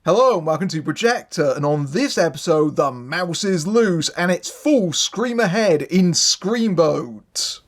Hello and welcome to Projector, and on this episode, the mouse is loose and it's full scream ahead in Screamboat.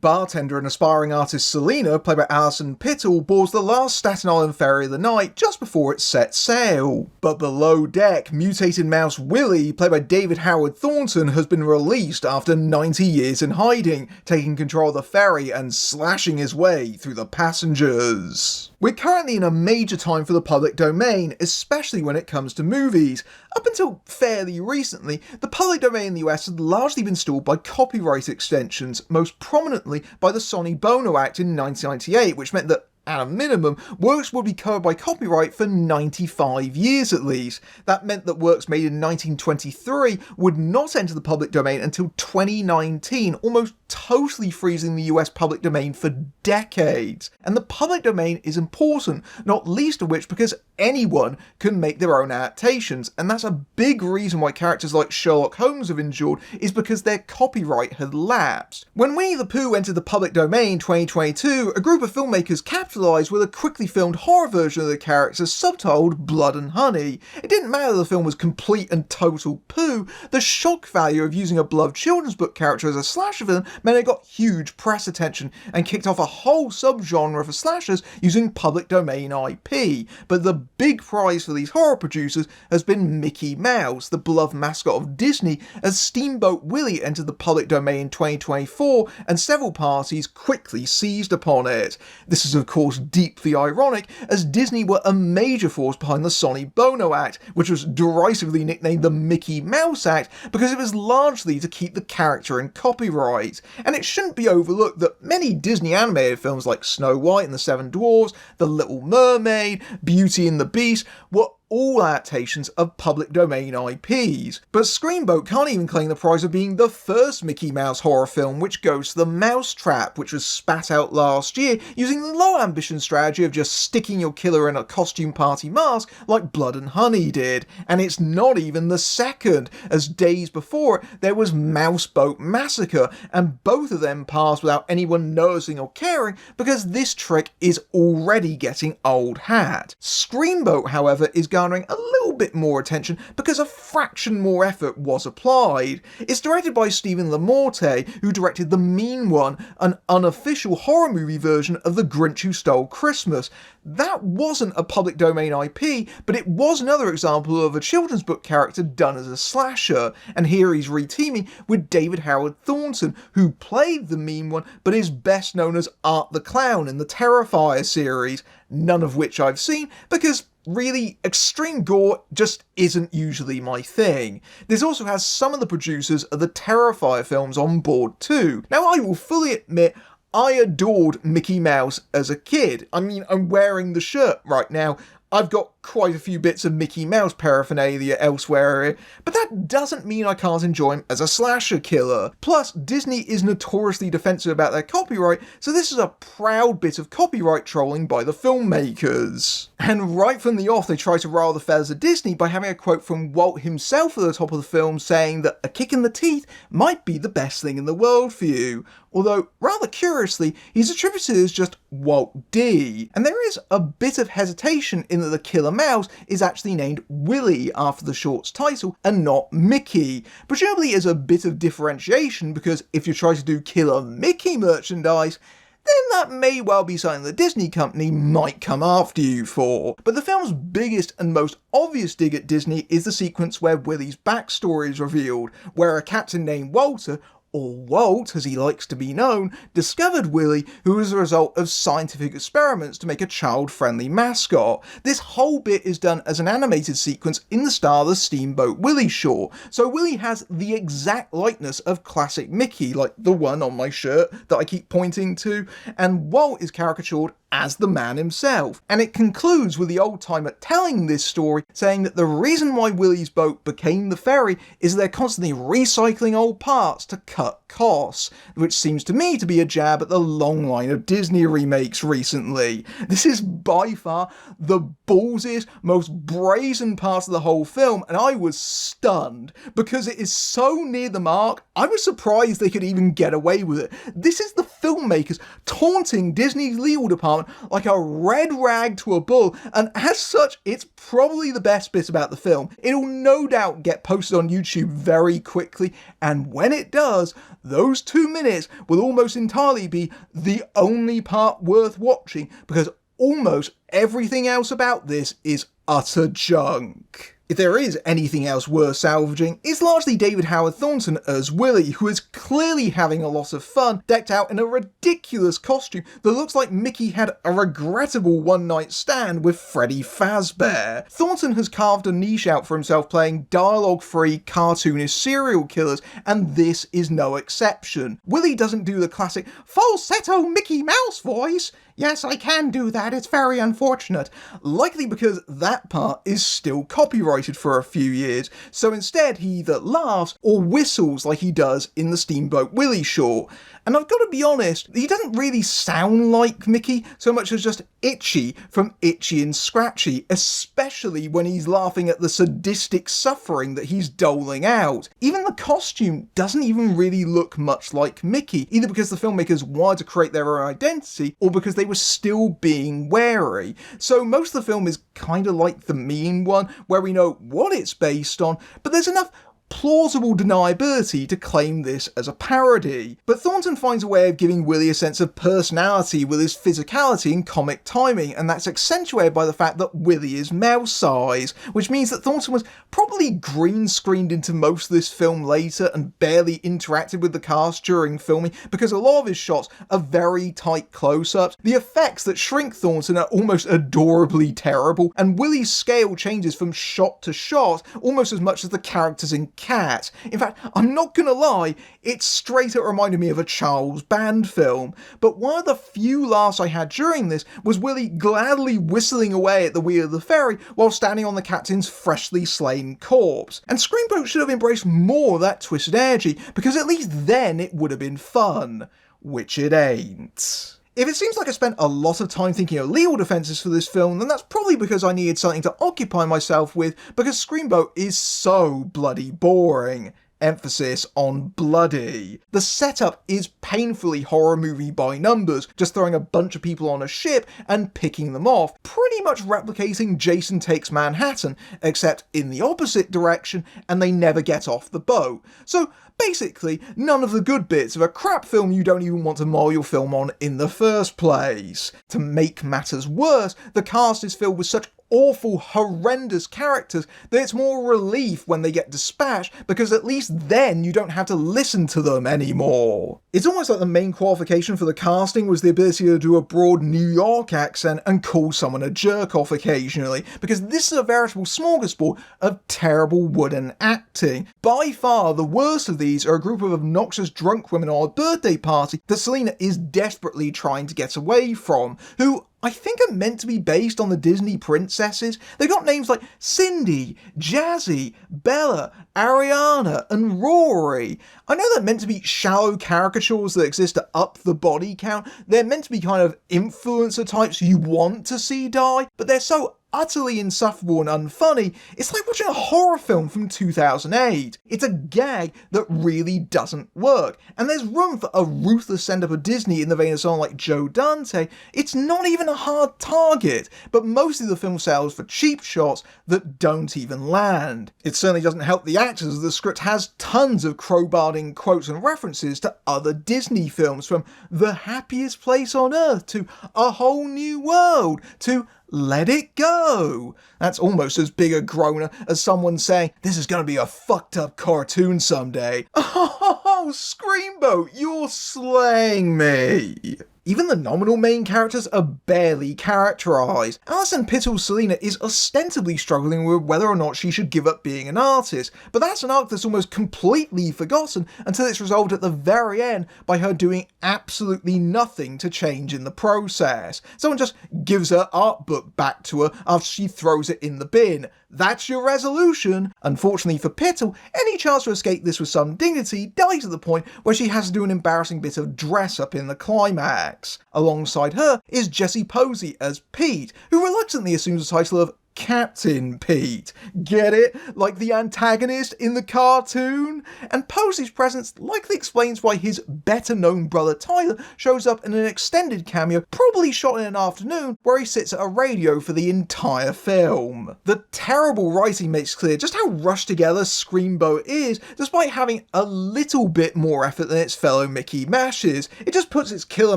Bartender and aspiring artist Selena, played by Alison Pittle, boards the last Staten Island ferry of the night just before it sets sail. But below deck, mutated mouse Willie, played by David Howard Thornton, has been released after 90 years in hiding, taking control of the ferry and slashing his way through the passengers. We're currently in a major time for the public domain, especially when it comes to movies. Up until fairly recently, the public domain in the US had largely been stalled by copyright extensions, most prominently by the Sony-Bono Act in 1998, which meant that at a minimum, works would be covered by copyright for 95 years at least. That meant that works made in 1923 would not enter the public domain until 2019, almost totally freezing the US public domain for decades. And the public domain is important, not least of which because anyone can make their own adaptations, and that's a big reason why characters like Sherlock Holmes have endured, is because their copyright had lapsed. When Winnie the Pooh entered the public domain in 2022, a group of filmmakers capitalised with a quickly filmed horror version of the characters subtitled Blood and Honey. It didn't matter the film was complete and total poo, the shock value of using a beloved children's book character as a slasher villain meant it got huge press attention and kicked off a whole subgenre for slashers using public domain IP. But the big prize for these horror producers has been Mickey Mouse, the beloved mascot of Disney, as Steamboat Willie entered the public domain in 2024 and several parties quickly seized upon it. This is of course deeply ironic, as Disney were a major force behind the Sony-Bono Act, which was derisively nicknamed the Mickey Mouse Act because it was largely to keep the character in copyright. And it shouldn't be overlooked that many Disney animated films like Snow White and the Seven Dwarfs, The Little Mermaid, Beauty and the Beast were all adaptations of public domain IPs. But Screamboat can't even claim the prize of being the first Mickey Mouse horror film, which goes to The Mousetrap, which was spat out last year using the low ambition strategy of just sticking your killer in a costume party mask like Blood and Honey did. And it's not even the second, as days before it there was Mouseboat Massacre, and both of them passed without anyone noticing or caring because this trick is already getting old hat. Screamboat, however, is garnering a little bit more attention because a fraction more effort was applied. It's directed by Stephen LaMorte, who directed The Mean One, an unofficial horror movie version of The Grinch Who Stole Christmas. That wasn't a public domain IP, but it was another example of a children's book character done as a slasher, and here he's reteaming with David Howard Thornton, who played the Mean One but is best known as Art the Clown in the Terrifier series, none of which I've seen because really, extreme gore just isn't usually my thing. This also has some of the producers of the Terrifier films on board too. Now, I will fully admit I adored Mickey Mouse as a kid. I mean, I'm wearing the shirt right now. I've got quite a few bits of Mickey Mouse paraphernalia elsewhere, but that doesn't mean I can't enjoy him as a slasher killer. Plus, Disney is notoriously defensive about their copyright, so this is a proud bit of copyright trolling by the filmmakers. And right from the off, they try to rile the feathers of Disney by having a quote from Walt himself at the top of the film saying that a kick in the teeth might be the best thing in the world for you. Although, rather curiously, he's attributed as just Walt D. And there is a bit of hesitation in that the killer mouse is actually named Willie after the short's title and not Mickey, presumably as a bit of differentiation because if you try to do Killer Mickey merchandise, then that may well be something the Disney company might come after you for. But the film's biggest and most obvious dig at Disney is the sequence where Willie's backstory is revealed, where a captain named Walter, or Walt as he likes to be known, discovered Willie, who was a result of scientific experiments to make a child-friendly mascot. This whole bit is done as an animated sequence in the style of the Steamboat Willie short, so Willie has the exact likeness of classic Mickey, like the one on my shirt that I keep pointing to, and Walt is caricatured as the man himself. And it concludes with the old timer telling this story, saying that the reason why Willie's boat became the ferry is they're constantly recycling old parts to cut costs, which seems to me to be a jab at the long line of Disney remakes recently. This is by far the ballsiest, most brazen part of the whole film, and I was stunned because it is so near the mark. I was surprised they could even get away with it. This is the filmmakers taunting Disney's legal department like a red rag to a bull, and as such, it's probably the best bit about the film. It'll no doubt get posted on YouTube very quickly, and when it does, those 2 minutes will almost entirely be the only part worth watching, because almost everything else about this is utter junk. If there is anything else worth salvaging, it's largely David Howard Thornton as Willie, who is clearly having a lot of fun, decked out in a ridiculous costume that looks like Mickey had a regrettable one-night stand with Freddy Fazbear. Thornton has carved a niche out for himself playing dialogue-free, cartoonish serial killers, and this is no exception. Willie doesn't do the classic falsetto Mickey Mouse voice. Yes, I can do that, it's very unfortunate. Likely because that part is still copyrighted for a few years, so instead he either laughs or whistles like he does in the Steamboat Willie short. And I've got to be honest, he doesn't really sound like Mickey so much as just Itchy from Itchy and Scratchy, especially when he's laughing at the sadistic suffering that he's doling out. Even the costume doesn't even really look much like Mickey, either because the filmmakers wanted to create their own identity or because they were still being wary. So most of the film is kind of like The Mean One, where we know what it's based on, but there's enough plausible deniability to claim this as a parody. But Thornton finds a way of giving Willie a sense of personality with his physicality and comic timing, and that's accentuated by the fact that Willie is mouse size, which means that Thornton was probably green screened into most of this film later and barely interacted with the cast during filming, because a lot of his shots are very tight close-ups. The effects that shrink Thornton are almost adorably terrible, and Willie's scale changes from shot to shot almost as much as the characters in Cat. In fact, I'm not gonna lie, it straight up reminded me of a Charles Band film. But one of the few laughs I had during this was Willie gladly whistling away at the wheel of the ferry while standing on the captain's freshly slain corpse. And Screamboat should have embraced more of that twisted energy, because at least then it would have been fun. Which it ain't. If it seems like I spent a lot of time thinking of legal defences for this film, then that's probably because I needed something to occupy myself with, because Screamboat is so bloody boring. Emphasis on bloody. The setup is painfully horror movie by numbers, just throwing a bunch of people on a ship and picking them off, pretty much replicating Jason Takes Manhattan, except in the opposite direction, and they never get off the boat. So basically, none of the good bits of a crap film you don't even want to model your film on in the first place. To make matters worse, the cast is filled with such awful, horrendous characters that it's more relief when they get dispatched, because at least then you don't have to listen to them anymore. It's almost like the main qualification for the casting was the ability to do a broad New York accent and call someone a jerk-off occasionally, because this is a veritable smorgasbord of terrible wooden acting. By far, the worst of these are a group of obnoxious drunk women on a birthday party that Selena is desperately trying to get away from, who I think are meant to be based on the Disney princesses. They got names like Cindy, Jazzy, Bella, Ariana, and Rory. I know they're meant to be shallow caricatures that exist to up the body count. They're meant to be kind of influencer types you want to see die, but they're so utterly insufferable and unfunny, it's like watching a horror film from 2008. It's a gag that really doesn't work, and there's room for a ruthless send-up of Disney in the vein of someone like Joe Dante. It's not even a hard target, but mostly the film sells for cheap shots that don't even land. It certainly doesn't help the actors as the script has tons of crowbarring quotes and references to other Disney films, from The Happiest Place on Earth to A Whole New World to Let It Go. That's almost as big a groaner as someone saying, this is going to be a fucked up cartoon someday. Oh, Screamboat, you're slaying me. Even the nominal main characters are barely characterised. Alison Pittle's Selina is ostensibly struggling with whether or not she should give up being an artist, but that's an arc that's almost completely forgotten until it's resolved at the very end by her doing absolutely nothing to change in the process. Someone just gives her art book back to her after she throws it in the bin. That's your resolution. Unfortunately for Pittle, any chance to escape this with some dignity dies at the point where she has to do an embarrassing bit of dress-up in the climax. Alongside her is Jesse Posey as Pete, who reluctantly assumes the title of Captain Pete. Get it? Like the antagonist in the cartoon? And Posey's presence likely explains why his better-known brother Tyler shows up in an extended cameo, probably shot in an afternoon, where he sits at a radio for the entire film. The terrible writing makes clear just how rushed together Screamboat is, despite having a little bit more effort than its fellow Mickey Mashes. It just puts its killer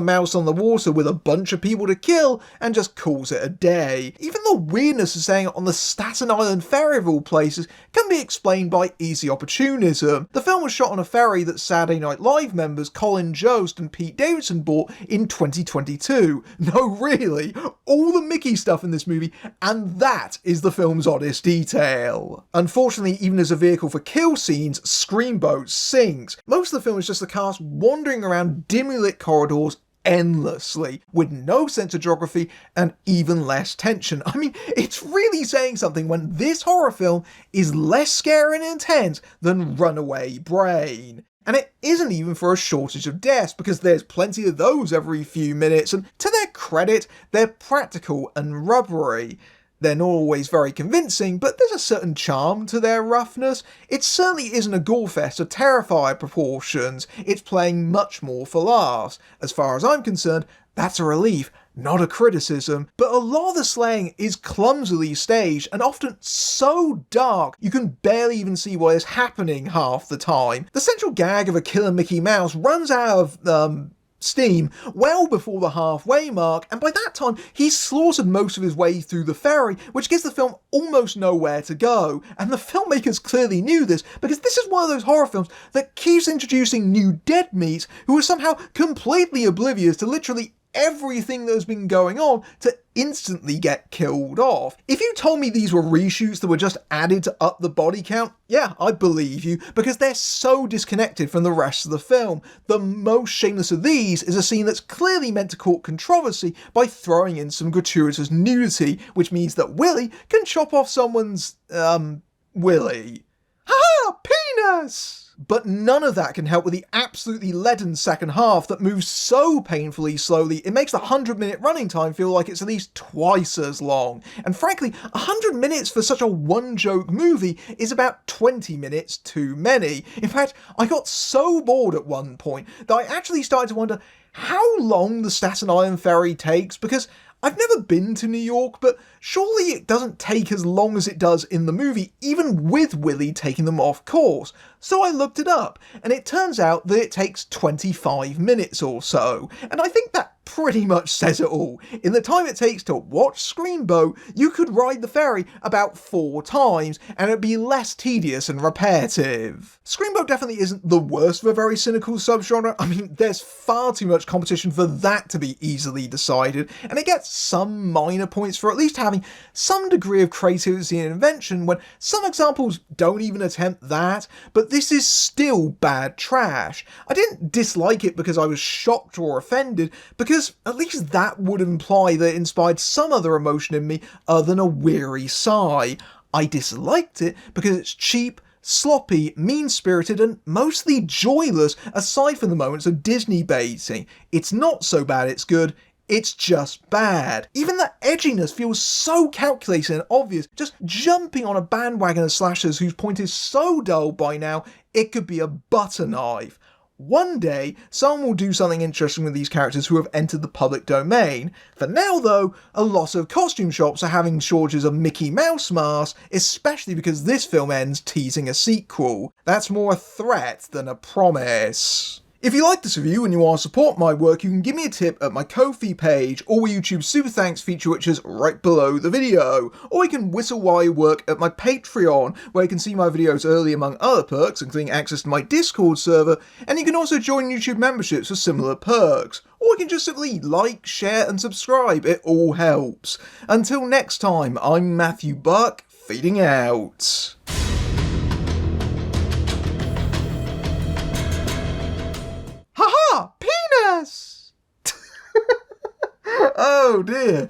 mouse on the water with a bunch of people to kill and just calls it a day. Even the weirdness of saying it on the Staten Island ferry of all places can be explained by easy opportunism. The film was shot on a ferry that Saturday Night Live members Colin Jost and Pete Davidson bought in 2022. No, really, all the Mickey stuff in this movie, and that is the film's oddest detail. Unfortunately, even as a vehicle for kill scenes, Screamboat sinks. Most of the film is just the cast wandering around dimly lit corridors endlessly, with no sense of geography and even less tension. I mean, it's really saying something when this horror film is less scary and intense than Runaway Brain. And it isn't even for a shortage of deaths, because there's plenty of those every few minutes, and to their credit, they're practical and rubbery. They're not always very convincing, but there's a certain charm to their roughness. It certainly isn't a gore-fest of Terrifier proportions. It's playing much more for laughs. As far as I'm concerned, that's a relief, not a criticism. But a lot of the slaying is clumsily staged and often so dark you can barely even see what is happening half the time. The central gag of a killer Mickey Mouse runs out of steam well before the halfway mark, and by that time he's slaughtered most of his way through the ferry, which gives the film almost nowhere to go. And the filmmakers clearly knew this, because this is one of those horror films that keeps introducing new dead meats who are somehow completely oblivious to literally everything that's been going on to instantly get killed off. If you told me these were reshoots that were just added to up the body count, yeah, I'd believe you, because they're so disconnected from the rest of the film. The most shameless of these is a scene that's clearly meant to court controversy by throwing in some gratuitous nudity, which means that Willie can chop off someone's, willy. Ha! Penis! But none of that can help with the absolutely leaden second half that moves so painfully slowly it makes the 100-minute running time feel like it's at least twice as long. And frankly, 100 minutes for such a one-joke movie is about 20 minutes too many. In fact, I got so bored at one point that I actually started to wonder how long the Staten Island ferry takes, because I've never been to New York, but surely it doesn't take as long as it does in the movie, even with Willie taking them off course. So I looked it up, and it turns out that it takes 25 minutes or so, and I think that pretty much says it all. In the time it takes to watch Screamboat, you could ride the ferry about 4 times, and it'd be less tedious and repetitive. Screamboat definitely isn't the worst of a very cynical subgenre. I mean, there's far too much competition for that to be easily decided, and it gets some minor points for at least having some degree of creativity and invention when some examples don't even attempt that, but this is still bad trash. I didn't dislike it because I was shocked or offended, because at least that would imply that it inspired some other emotion in me other than a weary sigh. I disliked it because it's cheap, sloppy, mean-spirited, and mostly joyless, aside from the moments of Disney baiting. It's not so bad it's good, it's just bad. Even the edginess feels so calculated and obvious, just jumping on a bandwagon of slashers whose point is so dull by now, it could be a butter knife. One day, someone will do something interesting with these characters who have entered the public domain. For now though, a lot of costume shops are having shortages of Mickey Mouse masks, especially because this film ends teasing a sequel. That's more a threat than a promise. If you like this review and you want to support my work, you can give me a tip at my Ko-fi page or YouTube's Super Thanks feature, which is right below the video. Or you can whistle while you work at my Patreon, where you can see my videos early among other perks, including access to my Discord server, and you can also join YouTube memberships for similar perks. Or you can just simply like, share and subscribe, it all helps. Until next time, I'm Matthew Buck, fading out. Haha! Penis! Oh dear.